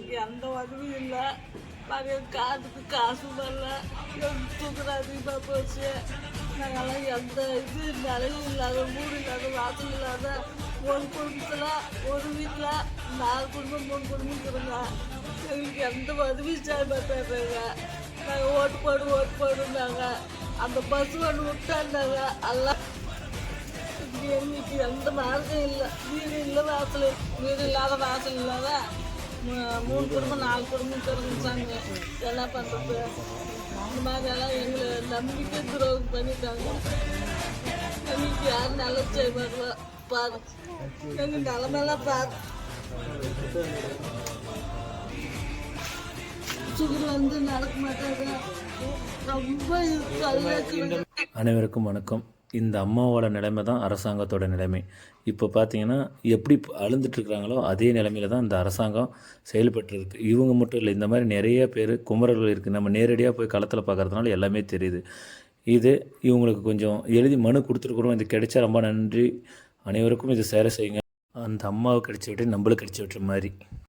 எங்களுக்கு எந்த உதவியும் இல்லை. நாங்கள் காதுக்கு காசு வரல, தூக்குற அதிகமாக போச்சு. நாங்கள்லாம் எந்த இது நிலையும் இல்லாத, வீடு இல்லாத, வாசல் இல்லாத ஒரு குடும்பத்தில், ஒரு வீட்டில் 4 குடும்பம் 3 குடும்பம் இருக்கிறோங்க. எங்களுக்கு எந்த உதவியும் செய்ய மாட்டேறாங்க. நாங்கள் ஓட்டு போடுனாங்க. அந்த பஸ் ஒன்று விட்டாண்டாங்க. எல்லாம் எங்களுக்கு எந்த மார்க்கம் இல்லை. வீடு இல்லை, வாசல், வீடு இல்லாத, வாசல் இல்லாத 3 குடும்பம் 4 குடும்பம் தெரிஞ்சாங்க. என்ன பண்ணுறது? இந்த மாதிரியெல்லாம் எங்களை நம்பிக்கை துரோகம் பண்ணிட்டாங்க. எங்களுக்கு யாரும் நல்லா செய்வாங்க பாரு. எங்கள் நிலமெல்லாம் பாரு. சுகர் வந்து நடக்க மாட்டாங்க. ரொம்ப கல்லாச்சு. அனைவருக்கும் வணக்கம். இந்த அம்மாவோட நிலைமை தான் அரசாங்கத்தோட நிலைமை. இப்போ பார்த்தீங்கன்னா எப்படி அழுந்துட்டுருக்குறாங்களோ அதே நிலைமையில தான் இந்த அரசாங்கம் செயல்பட்டுருக்கு. இவங்க மட்டும் இல்லை, இந்த மாதிரி நிறைய பேர் குமரர்கள் இருக்குது. நம்ம நேரடியாக போய் களத்தில் பார்க்குறதுனால எல்லாமே தெரியுது. இது இவங்களுக்கு கொஞ்சம் எழுதி மனு கொடுத்துருக்குறோம். இது கிடைச்சா ரொம்ப நன்றி. அனைவருக்கும் இது சேர செய்யுங்க. அந்த அம்மாவுக்கு கிடைச்ச விட்டு நம்மளுக்கு கிடைச்ச விட்டுற மாதிரி.